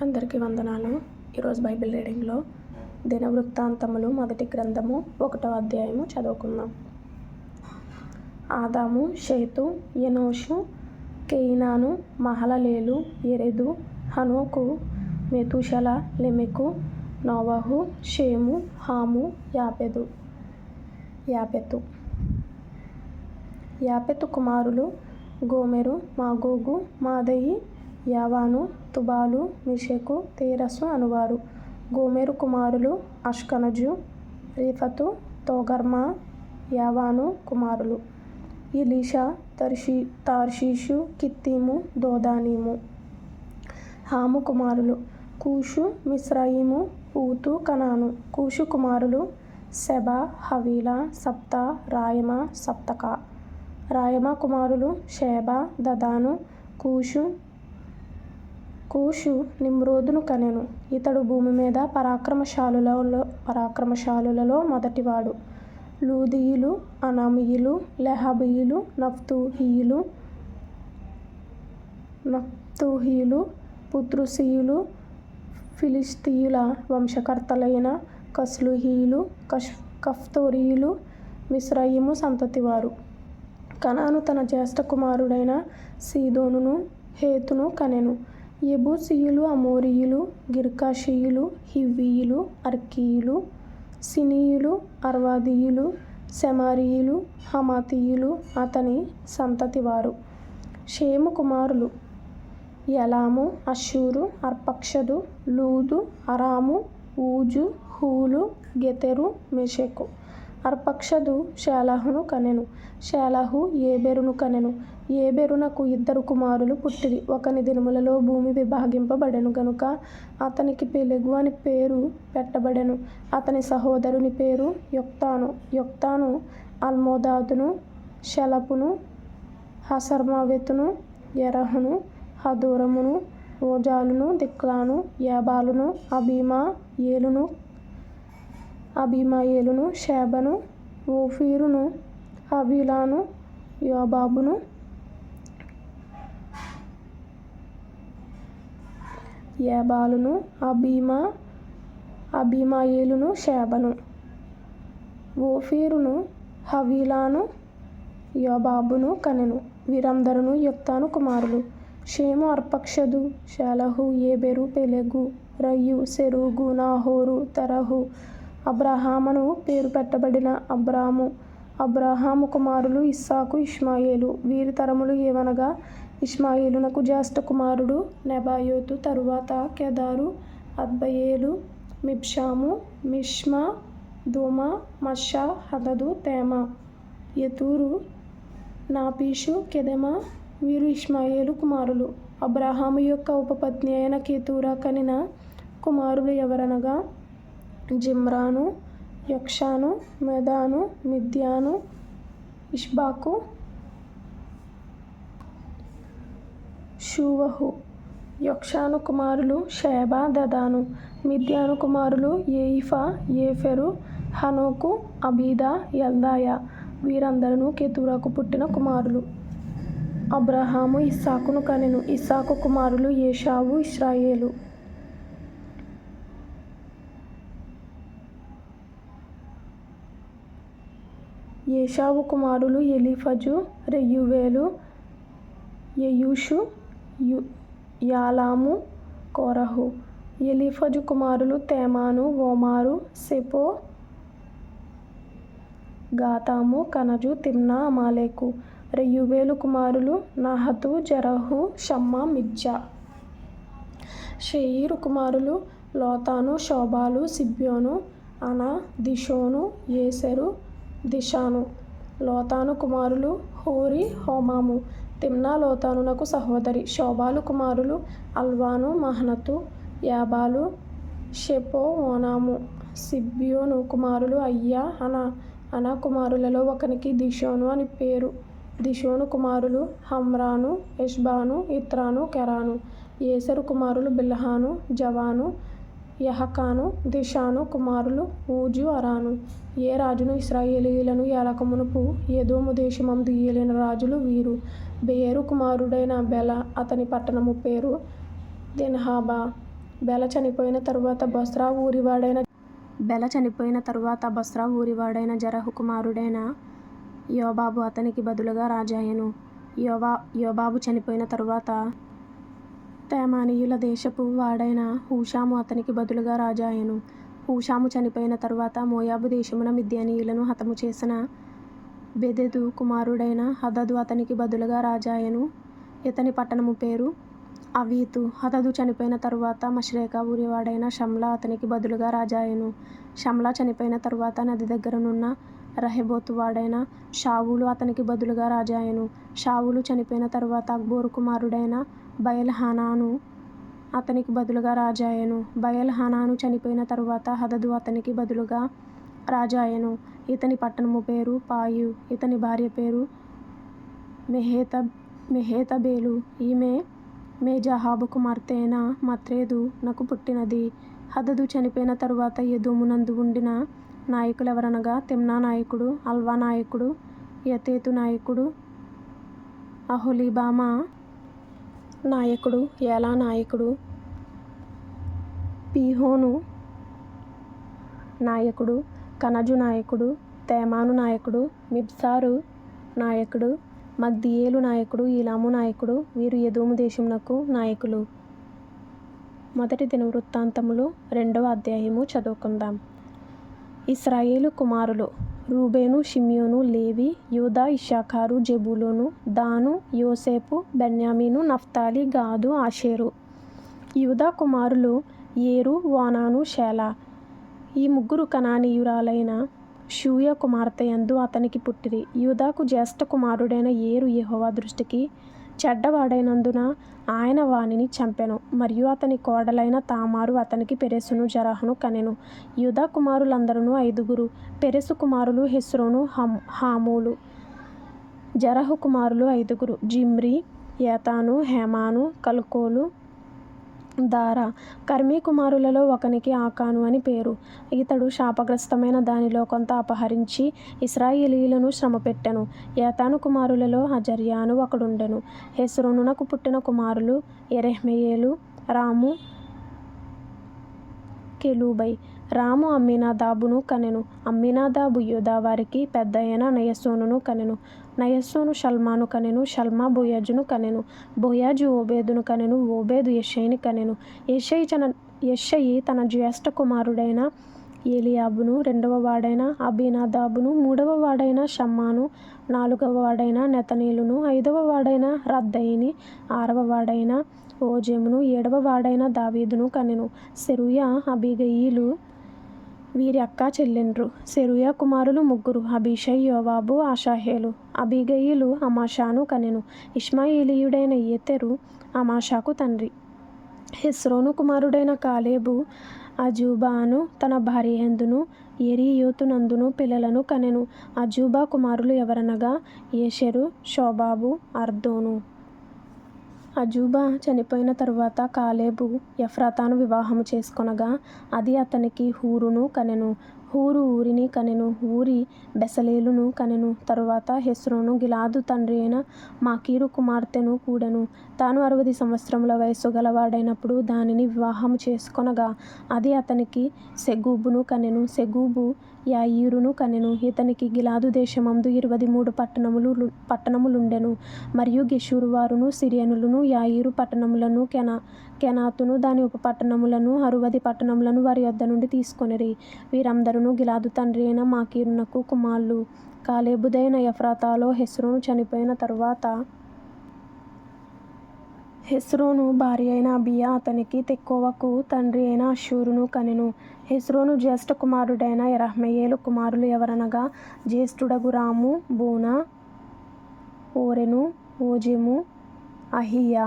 అందరికీ వందనాలు. ఈరోజు బైబిల్ రీడింగ్లో దినవృత్తాంతములు 1వ గ్రంథము 1వ అధ్యాయము చదువుకుందాం. ఆదాము, షేతు, ఎనోషు, కేయినాను, మహలలేలు, యెరెదు, హనోకు, మెతూషల, లెమెకు, నోవహు, షేము, హాము, యాపెతు కుమారులు గోమెరు, మాగోగు, మాదయి, యావాను, తుబాలు, మెషెకు, తేరసు అనువారు. గోమెరు కుమారులు అష్కనజు, రిఫతు, తోగర్మా. యావాను కుమారులు ఎలీషా, తార్షీషు, కిత్తీము, దోదానీము. హాము కుమారులు కూషు, మిస్రయీము, పూతు, కనాను. కూషు కుమారులు సెబా, హవీలా, సప్తా, రాయమా, సప్తకా. రాయమా కుమారులు షేబా, దదాను. కూషు నిమ్రోదును కనెను. ఇతడు భూమి మీద పరాక్రమశాలులలో మొదటివాడు. లూదీయులు, అనామీయులు, లెహాబీయులు, నఫ్తూహీయులు, పుత్రుసీయులు, ఫిలిష్తీయుల వంశకర్తలైన కస్లూహీయులు, కఫ్తోరీయులు, మిస్రయీము సంతతివారు. కనాను తన జ్యేష్ఠ కుమారుడైన సీదోనును, హేతును కనెను. యెబూసీయులు, అమోరీయులు, గిర్గాషీయులు, హివ్వీయులు, అర్కీయులు, సినీయులు, అర్వాదీయులు, సెమారీయులు, హమాతీయులు అతని సంతతివారు. షేము కుమారులు యలాము, అషూరు, అర్పక్షదు, లూదు, అరాము, ఊజు, హూలు, గెతెరు, మెషెకు. అర్పక్షదు షేలహును కనెను. షేలహు ఏబెరును కనెను. ఏబెరునకు 2 కుమారులు పుట్టిరి. ఒకని దినములలో భూమి విభాగింపబడెను గనుక అతనికి పెలెగు అని పేరు పెట్టబడెను. అతని సహోదరుని పేరు యొక్తాను. యొక్తాను అల్మోదాదును, షెలపును, హసర్మావెతును, యెరహును, హదోరమును, ఓజాలును, దిక్లాను, ఏబాలును, అబీమాయేలును, షేబను, ఓఫీరును, హవీలాను, యోబాబును, ఏబాలును, అబీమాయేలును, షేబను, ఓఫీరును, హవీలాను, యోబాబును కనెను. వీరందరును యొక్తాను కుమారులు. షేము అర్పక్షదు, షేలహు, ఏబెరు, పెలెగు, రయు, సెరూగు, నాహోరు, తెరహు, అబ్రాహామను పేరు పెట్టబడిన అబ్రాము. అబ్రాహాము కుమారులు ఇస్సాకు, ఇష్మాయేలు. వీరి తరములు ఏవనగా ఇష్మాయేలునకు జ్యేష్ఠ కుమారుడు నెబాయోతు, తరువాత కెదారు, అద్బయేలు, మిబ్షాము, మిష్మా, దూమా, మషా, హదదు, తేమా, యెతూరు, నాపీషు, కెదెమా. వీరు ఇష్మాయేలు కుమారులు. అబ్రాహాము యొక్క ఉపపత్ని అయిన కేతూరా కనిన కుమారులు ఎవరనగా జిమ్రాను, యొక్షాను, మెదాను, మిద్యాను, ఇష్బాకు, షూవహు. యొక్షాను కుమారులు షేబా, దదాను. మిద్యాను కుమారులు ఏయిఫా, ఏఫెరు, హనోకు, అబీదా, ఎల్దాయ. వీరందరూ కెతూరాకు పుట్టిన కుమారులు. అబ్రాహాము ఇస్సాకును కనెను. ఇస్సాకు కుమారులు ఏశావు, ఇశ్రాయేలు. ఏశావు కుమారులు ఎలీఫజు, రెయూవేలు, యెయూషు, యాలాము, కోరహు. ఎలీఫజు కుమారులు తేమాను, ఓమారు, సెపో, గాతాము, కనజు, తిమ్నా, అమాలేకు. రెయూవేలు కుమారులు నహతు, జెరహు, షమ్మా, మిజ్జా. షేయీరు కుమారులు లోతాను, షోబాలు, సిబ్యోను, అనా, దిషోను, ఏసెరు, దిషాను. లోతాను కుమారులు హోరీ, హోమాము. తిమ్నా లోతానునకు సహోదరి. షోబాలు కుమారులు అల్వాను, మహనతు, యాబాలు, షెపో, ఓనాము. సిబ్యోను కుమారులు అయ్యా, అనా. అనా కుమారులలో ఒకనికి దిషోను అని పేరు. దిషోను కుమారులు హమ్రాను, ఎష్బాను, ఇత్రాను, కెరాను. ఏసెరు కుమారులు బిల్హాను, జవాను, యహకాను. దిషాను కుమారులు ఊజు, అరాను. ఏ రాజును ఇశ్రాయేలీయులను ఏలకమునుపు ఎదోము దేశమందు ఏలిన రాజులు వీరు. బెయేరు కుమారుడైన బెల, అతని పట్టణము పేరు దిన్హాబా. బెల చనిపోయిన తరువాత బొస్రా ఊరివాడైన జెరహు కుమారుడైన యోబాబు అతనికి బదులుగా రాజాయెను. యోబాబు చనిపోయిన తరువాత తేమానీయుల దేశపు వాడైన హూషాము అతనికి బదులుగా రాజాయెను. హూషాము చనిపోయిన తరువాత మోయాబు దేశమున మిద్యానీయులను హతము చేసిన బెదెదు కుమారుడైన హదదు అతనికి బదులుగా రాజాయెను. ఇతని పట్టణము పేరు అవీతు. హదదు చనిపోయిన తరువాత మశ్రేకా ఊరివాడైన షమ్లా అతనికి బదులుగా రాజాయెను. షమ్లా చనిపోయిన తరువాత నది దగ్గరనున్న రహెబోతు వాడైన షావూలు అతనికి బదులుగా రాజాయెను. షావూలు చనిపోయిన తరువాత అక్బోరు కుమారుడైన బయల్హానాను అతనికి బదులుగా రాజాయెను. బయల్హానాను చనిపోయిన తరువాత హదదు అతనికి బదులుగా రాజాయెను. ఇతని పట్టణము పేరు పాయు. ఇతని భార్య పేరు మెహేతబేలు. ఈమె మేజాహాబు కుమార్తె అయిన మత్రేదు నకు పుట్టినది. హదదు చనిపోయిన తరువాత ఎదోమునందు ఉండిన నాయకులెవరనగా తిమ్నా నాయకుడు, అల్వా నాయకుడు, యతేతు నాయకుడు, అహొలీబామా నాయకుడు, ఏలా నాయకుడు, పీహోను నాయకుడు, కనజు నాయకుడు, తేమాను నాయకుడు, మిబ్సారు నాయకుడు, మగ్దీయేలు నాయకుడు, ఈలాము నాయకుడు. వీరు ఎదోము దేశమునకు నాయకులు. మొదటి దినవృత్తాంతములు 2వ అధ్యాయము చదువుకుందాం. ఇశ్రాయేలు కుమారులు రూబేను, షిమ్యోను, లేవి, యూదా, ఇశ్శాఖారు, జెబూలూను, దాను, యోసేపు, బెన్యామీను, నఫ్తాలి, గాదు, ఆషేరు. యూదా కుమారులు ఏరు, ఓనాను, షేలా. ఈ ముగ్గురు కనానీయురాలైన షూయ కుమార్తె యందు అతనికి పుట్టిరి. యూదాకు జ్యేష్ఠ కుమారుడైన ఏరు యెహోవా దృష్టికి చెడ్డవాడైనందున ఆయన వానిని చంపెను. మరియు అతని కోడలైన తామారు అతనికి పెరెసును, జెరహును కనెను. యూదా కుమారులందరును 5. పెరెసు కుమారులు హెస్రోను, హామూలు. జెరహు కుమారులు 5: జిమ్రీ, ఏతాను, హేమాను, కల్కోలు, దారా. కర్మీ కుమారులలో ఒకనికి ఆకాను అని పేరు. ఇతడు శాపగ్రస్తమైన దానిలో కొంత అపహరించి ఇశ్రాయేలీయులను శ్రమపెట్టెను. ఏతాను కుమారులలో అజర్యా అను ఒకడుండెను. హెస్రోనునకు పుట్టిన కుమారులు యెరహ్మెయేలు, రాము, కెలూబై. రాము అమ్మీనాదాబును కనెను. అమ్మీనాదాబు యూదా వారికి పెద్దయైన నయస్సోనును కనెను. నయస్సోను షల్మాను కనెను. షల్మా బోయజును కనెను. బోయజు ఓబేదును కనెను. ఓబేదు యెషయిని కనెను. యెషయి తన జ్యేష్ఠ కుమారుడైన ఏలీయాబును, 2వ వాడైన అబీనాదాబును, 3వ వాడైన షమ్మాను, 4వ వాడైన నెతనేలును, 5వ వాడైన రద్దయిని, 6వ వాడైన ఓజెమును, 7వ వాడైన దావీదును కనెను. సెరూయా, అబీగయీలు వీరి అక్కా చెల్లెండ్రు. సెరూయా కుమారులు 3: అబీషై, యోవాబు, ఆషాహేలు. అబీగయీలు అమాషాను కనెను. ఇష్మాయేలీయుడైన యేతెరు అమాషాకు తండ్రి. హెస్రోను కుమారుడైన కాలేబు అజూబా అను తన భార్యయందును యెరీయోతునందును పిల్లలను కనెను. అజూబా కుమారులు ఎవరనగా యేషెరు, షోబాబు, అర్దోను. అజూబా చనిపోయిన తరువాత కాలేబు ఎఫ్రాతాను వివాహము చేసుకొనగా అది అతనికి హూరును కనెను. హూరు ఊరిని కనెను. ఊరి బెసలేలును కనెను. తరువాత హెస్రోను గిలాదు తండ్రి అయిన మాకీరు కుమార్తెను కూడెను. తాను 60 సంవత్సరముల వయస్సు గలవాడైనప్పుడు దానిని వివాహము చేసుకొనగా అది అతనికి సెగూబును కనెను. సెగూబు యాయీరును కనెను. ఇతనికి గిలాదు దేశమందు 23 పట్టణములుండెను. మరియు గెషూరు వారును, సిరియనులను యాయీరు పట్టణములను, కెనాతును దాని ఉపపట్టణములను, 60 పట్టణములను వారి యొద్ద నుండి తీసుకొనిరి. వీరందరును గిలాదు తండ్రి అయిన మాకీరునకు కుమారులు. కాలేబుదైన ఎఫ్రాతాలో హెస్రోను చనిపోయిన తరువాత హెస్రోను భార్య అయిన అబీయా అతనికి తెకోవకు తండ్రి అయిన అషూరును కనెను. హెస్రోను జ్యేష్ఠ కుమారుడైన యెరహ్మెయేలు కుమారులు ఎవరనగా జ్యేష్ఠుడగు రాము, బూనా, ఓరెను, ఓజెము, అహీయా.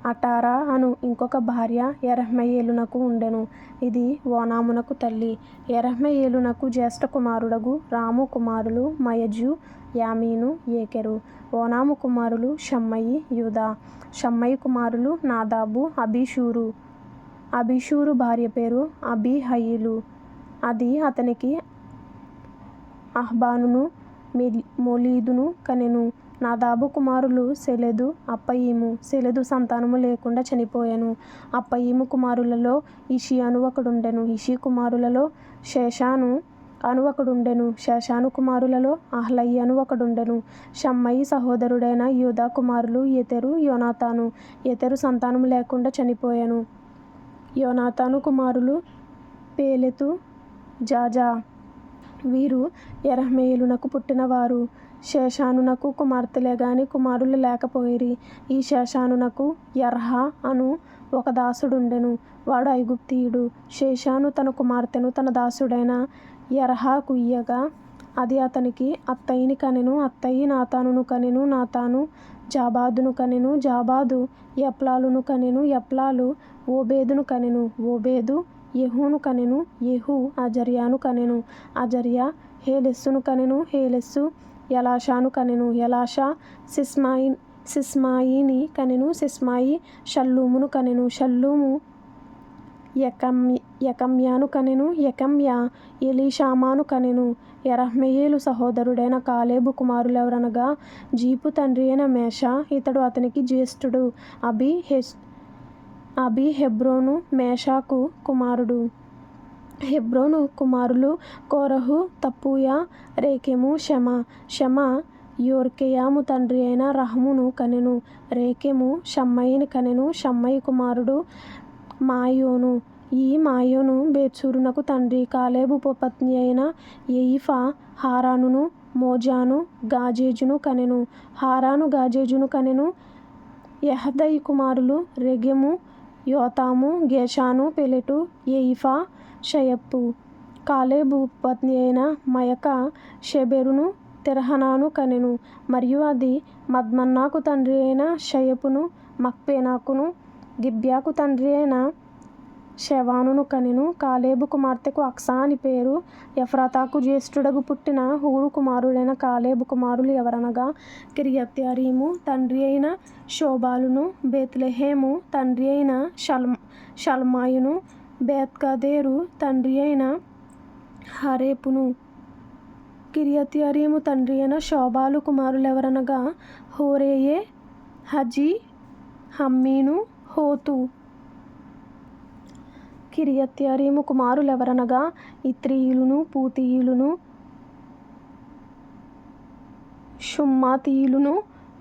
అటారా అను ఇంకొక భార్య యెరహ్మెయేలునకు ఉండెను. ఇది ఓనామునకు తల్లి. యెరహ్మెయేలునకు జ్యేష్ఠ కుమారుడగు రాము కుమారులు మయజు, యామీను, ఏకెరు. ఓనాము కుమారులు షమ్మయి, యూదా. షమ్మయి కుమారులు నాదాబు, అబీషూరు. అబీషూరు భార్య పేరు అబీహయీలు. అది అతనికి అహ్బానును, మొలీదును కనెను. నాదాబు కుమారులు సెలెదు, అప్పయీము. సెలెదు సంతానము లేకుండా చనిపోయెను. అప్పయీము కుమారులలో ఇషి అను ఒకడుండెను. ఇషి కుమారులలో శేషాను అను ఒకడుండెను. శేషాను కుమారులలో అహ్లయి అను ఒకడుండెను. షమ్మయి సహోదరుడైన యూదా కుమారులు యెతెరు, యోనాతాను. యెతెరు సంతానము లేకుండా చనిపోయెను. యోనాతాను కుమారులు పేలెతు, జాజా. వీరు యెరహ్మెయేలునకు పుట్టినవారు. శేషానునకు కుమార్తెలే గాని కుమారులు లేకపోయిరి. ఈ శేషానునకు యర్హా అను ఒక దాసుడుండెను. వాడు ఐగుప్తీయుడు. శేషాను తన కుమార్తెను తన దాసుడైన యర్హాకు ఇయ్యగా అది అతనికి అత్తయిని కనెను. అత్తయి నాతానును కనెను. నాతాను జాబాదును కనెను. జాబాదు ఎప్లాలును కనెను. ఎప్లాలు ఓబేదును కనెను. ఓబేదు యెహూను కనెను. యెహూ అజర్యాను కనెను. అజర్యా హేలెస్సును కనెను. హేలెస్సు ఎలాషాను కనెను. ఎలాషా సిస్మాయిని కనెను. సిస్మాయి షల్లూమును కనెను. షల్లూము యెకమ్యాను కనెను. యెకమ్యా ఎలీషామాను కనెను. యెరహ్మెయేలు సహోదరుడైన కాలేబు కుమారులెవరనగా జీపు తండ్రి అయిన మేషా, ఇతడు అతనికి జ్యేష్ఠుడు. అబీ హెబ్రోను మేషాకు కుమారుడు. హెబ్రోను కుమారులు కోరహు, తప్పూయ, రేకెము, షెమ. షెమ యొర్కెయాము తండ్రి అయిన రహమును కనెను. రేకెము షమ్మయిని కనెను. షమ్మయి కుమారుడు మాయోను. ఈ మాయోను బేత్సూరునకు తండ్రి. కాలేబు ఉపపత్ని అయిన యెయిఫా హారానును, మోజాను, గాజేజును కనెను. హారాను గాజేజును కనెను. యహదయి కుమారులు రెగెము, యోతాము, గేషాను, పెలెటు, యెయిఫా, షయప్పు. కాలేబు ఉపపత్ని అయిన మయకా షెబెరును, తిర్హనాను కనెను. మరియు అది మద్మన్నాకు తండ్రి అయిన షయపును, మక్పేనాకును, గిబ్యాకు తండ్రి అయిన షెవానును కనెను. కాలేబు కుమార్తెకు అక్సా అని పేరు. ఎఫ్రాతాకు జ్యేష్ఠుడగు పుట్టిన హూరు కుమారుడైన కాలేబు కుమారులు ఎవరనగా కిర్యత్యరీము తండ్రి అయిన షోబాలును, బేత్లెహేము తండ్రి అయిన షల్మాయును, బేత్కదేరు తండ్రి అయిన హరేపును. కిర్యత్యరీము తండ్రి అయిన షోబాలు కుమారులెవరనగా హోరేయే, హజీ, హమ్మీను, హోతు. కిర్యత్యరీము కుమారులెవరనగా ఇత్రీయులును, పూతీయులును, షుమ్మాతీయులును,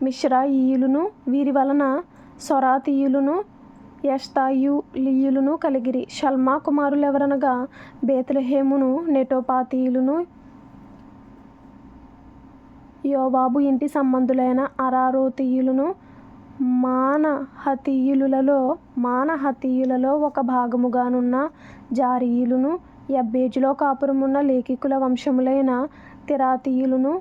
మిశ్రాయీయులును. వీరి వలన సొరాతీయులును, ఎష్తాయోలీయులును కలిగిరి. షల్మా కుమారులెవరనగా బేత్లెహేమును, నెటోపాతీయులును, యోబాబు ఇంటి సంబంధులైన అరారోతీయులును. మానహతీయులలో ఒక భాగముగానున్న జారీయులును. యబ్బేజులో కాపురమున్న లేఖికుల వంశములైన తిరాతీయులును,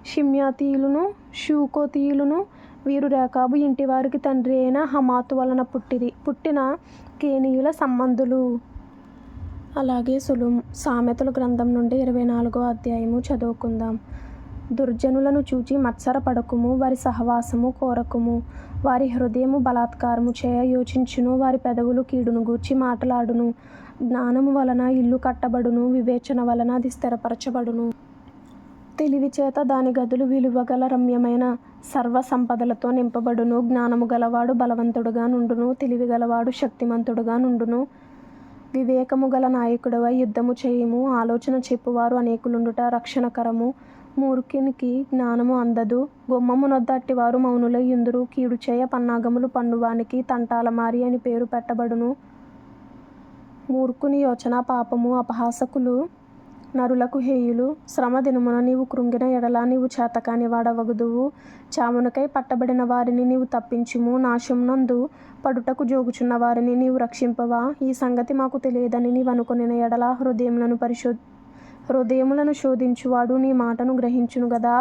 షిమ్యాతీయులును, షూకోతీయులును. వీరు రేకాబు ఇంటివారికి తండ్రి అయిన హమాతు వలన పుట్టిన కేనీయుల సంబంధులు. అలాగే సామెతల గ్రంథం నుండి 24వ అధ్యాయము చదువుకుందాం. దుర్జనులను చూచి మత్సరపడకుము, వారి సహవాసము కోరకుము. వారి హృదయము బలాత్కారము చేయ యోచించును. వారి పెదవులు కీడును గూర్చి మాటలాడును. జ్ఞానము వలన ఇల్లు కట్టబడును, వివేచన వలన అది స్థిరపరచబడును. తెలివి చేత దాని గదులు విలువగల రమ్యమైన సర్వ సంపదలతో నింపబడును. జ్ఞానము గలవాడు బలవంతుడుగా నుండును, తెలివి గలవాడు శక్తిమంతుడుగా నుండును. వివేకము గల నాయకుడవై యుద్ధము చేయుము. ఆలోచన చెప్పువారు అనేకులుండుట రక్షణకరము. మూర్ఖునికి జ్ఞానము అందదు. గుమ్మమునొద్ద అట్టివారు మౌనులై యుందురు. కీడు చేయ పన్నాగములు పన్నువానికి తంటాలమారి అని పేరు పెట్టబడును. మూర్ఖుని యోచన పాపము. అపహాసకులు నరులకు హేయులు. శ్రమ దినమున నీవు కృంగిన ఎడల నీవు చేతకాని వాడవగుదువు. చావునకై పట్టబడిన వారిని నీవు తప్పించుము. నాశనమునందు పడుటకు జోగుచున్న వారిని నీవు రక్షింపవా? ఈ సంగతి మాకు తెలియదని నీవనుకొనిన ఎడల హృదయములను శోధించువాడు నీ మాటను గ్రహించును గదా.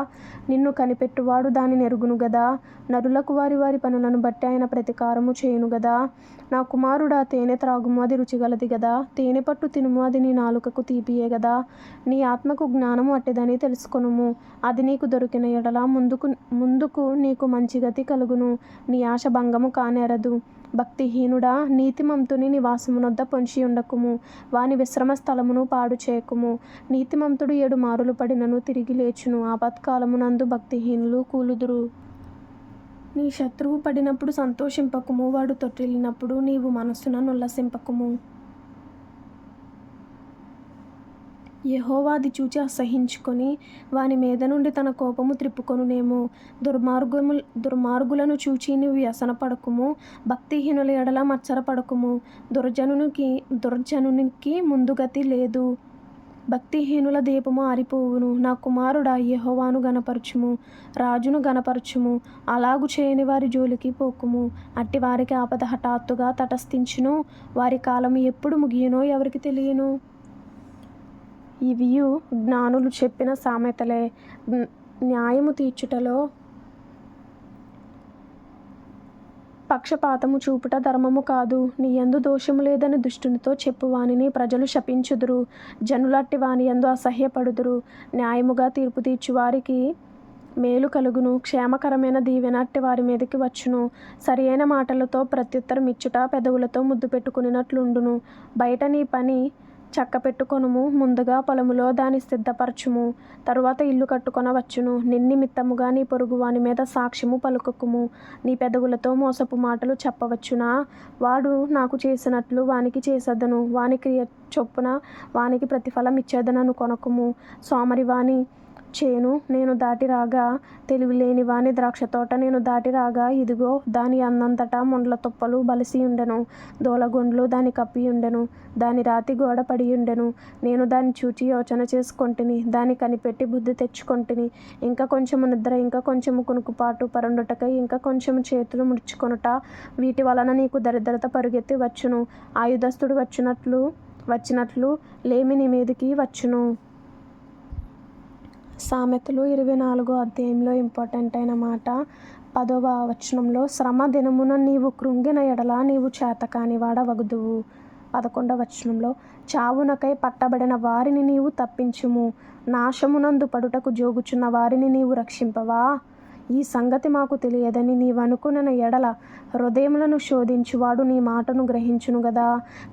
నిన్ను కనిపెట్టువాడు దానిని ఎరుగును గదా. నరులకు వారి వారి పనులను బట్టి ఆయన ప్రతీకారము చేయును గదా. నా కుమారుడా, తేనె త్రాగుము, అది రుచిగలది గదా. తేనె పట్టు తినుము, అది నీ నాలుకకు తీపియే గదా. నీ ఆత్మకు జ్ఞానము అట్టిదని తెలుసుకొనుము. అది నీకు దొరికిన ఎడల ముందుకు నీకు మంచి గతి కలుగును. నీ ఆశ భంగము కానేరదు. భక్తిహీనుడా, నీతిమంతుని నివాసమునొద్ద పొంచి ఉండకుము, వాని విశ్రమ స్థలమును పాడు చేయకుము. నీతిమంతుడు 7 మారులు పడినను తిరిగి లేచును, ఆపత్కాలమునందు భక్తిహీనులు కూలుదురు. నీ శత్రువు పడినప్పుడు సంతోషింపకుము, వాడు తొట్టిల్లినప్పుడు నీవు మనస్సున నుల్లసింపకుము. యెహోవాది చూచి అసహ్యించుకొని వాని మీద నుండి తన కోపము త్రిప్పుకొనునేమో. దుర్మార్గులను చూచి నీవు వ్యసనపడకుము, భక్తిహీనుల ఎడల మత్సరపడకుము. దుర్జనునికి ముందుగతి లేదు, భక్తిహీనుల దీపము ఆరిపోవును. నా కుమారుడా, యెహోవాను గనపరచుము, రాజును గనపరచుము. అలాగు చేయని వారి జోలికి పోకుము. అట్టి వారికి ఆపద హఠాత్తుగా తటస్థించును, వారి కాలము ఎప్పుడు ముగియునో ఎవరికి తెలియను. ఇవియు జ్ఞానులు చెప్పిన సామెతలే. న్యాయము తీర్చుటలో పక్షపాతము చూపుట ధర్మము కాదు. నీ యందు దోషము లేదని దుష్టునితో చెప్పువానిని ప్రజలు శపించుదురు. జనులట్టి వాని యందు అసహ్యపడుదురు. న్యాయముగా తీర్పు తీర్చు వారికి మేలు కలుగును, క్షేమకరమైన దీవెన అట్టి వారి మీదకి వచ్చును. సరి అయిన మాటలతో ప్రత్యుత్తరం ఇచ్చుట పెదవులతో ముద్దు పెట్టుకునినట్లుండును. బయట నీ పని చక్కపెట్టుకొనుము, ముందుగా పొలములో దాని సిద్ధపరచుము, తరువాత ఇల్లు కట్టుకొనవచ్చును. నిన్నిమిత్తముగా నీ పొరుగువాని మీద సాక్ష్యము పలుకకుము. నీ పెదవులతో మోసపు మాటలు చెప్పవచ్చునా? వాడు నాకు చేసినట్లు వానికి చేసేదను, వాని క్రియ చొప్పున వానికి ప్రతిఫలం ఇచ్చేదనను కొనకుము. సోమరివాని చేను నేను దాటి రాగా, తెలివిలేని వాని ద్రాక్షతోట నేను దాటి రాగా, ఇదిగో దాని అన్నంతటా ముండ్ల తుప్పలు బలిసి ఉండెను, దూలగొండ్లు దాని కప్పి ఉండెను, దాని రాతి గోడ పడి ఉండెను. నేను దాన్ని చూచి యోచన చేసుకొంటిని, దాన్ని కనిపెట్టి బుద్ధి తెచ్చుకొంటిని. ఇంకా కొంచెము నిద్ర, ఇంకా కొంచెము కునుకుపాటు, పరుండుటకై ఇంకా కొంచెము చేతులు ముడుచుకొనుట, వీటి వలన నీకు దరిద్రత పరుగెత్తి వచ్చును. ఆయుధస్తుడు వచ్చినట్లు లేమి నీ మీదికి వచ్చును. సామెతలు 24వ అధ్యాయంలో ఇంపార్టెంట్ అయిన మాట 10వ వచనంలో, శ్రమ దినమున నీవు కృంగిన ఎడల నీవు చేతకాని వాడవగుదువు. 11వ వచనంలో, చావునకై పట్టబడిన వారిని నీవు తప్పించుము, నాశమునందు పడుటకు జోగుచున్న వారిని నీవు రక్షింపవా? ఈ సంగతి మాకు తెలియదని నీవనుకున్న ఎడల హృదయములను శోధించువాడు నీ మాటను గ్రహించును గదా.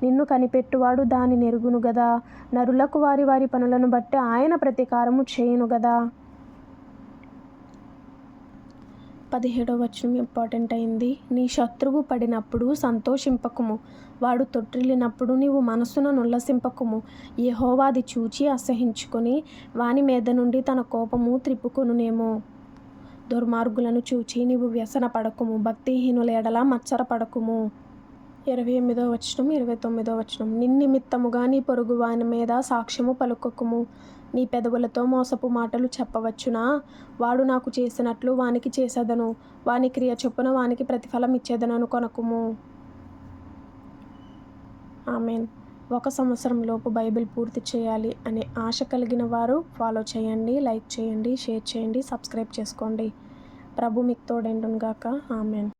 నిన్ను కనిపెట్టువాడు దాని నెరుగును గదా. నరులకు వారి వారి పనులను బట్టి ఆయన ప్రతీకారము చేయును గదా. 17వ వచనం ఇంపార్టెంట్ అయింది. నీ శత్రువు పడినప్పుడు సంతోషింపకుము, వాడు తొట్టిల్లినప్పుడు నీవు మనస్సున నుల్లసింపకుము. యెహోవాది చూచి అసహ్యించుకొని వాని మీద నుండి తన కోపము త్రిప్పుకొనునేమో. దుర్మార్గులను చూచి నీవు వ్యసన పడకుము, భక్తిహీనుల ఎడల మత్సరపడకుము. 28వ వచనం 29వ వచనం, నిన్నిమిత్తముగా నీ పొరుగు వాని మీద సాక్ష్యము పలుకకుము. నీ పెదవులతో మోసపు మాటలు చెప్పవచ్చునా? వాడు నాకు చేసినట్లు వానికి చేసేదను, వాని క్రియ చొప్పున వానికి ప్రతిఫలం ఇచ్చేదనను కొనకుము. ఆమెన్. 1 సంవత్సరంలోపు బైబిల్ పూర్తి చేయాలి అనే ఆశ కలిగిన వారు ఫాలో చేయండి, లైక్ చేయండి, షేర్ చేయండి, సబ్స్క్రైబ్ చేసుకోండి. ప్రభు మీకు తోడైండును గాక. ఆమెన్.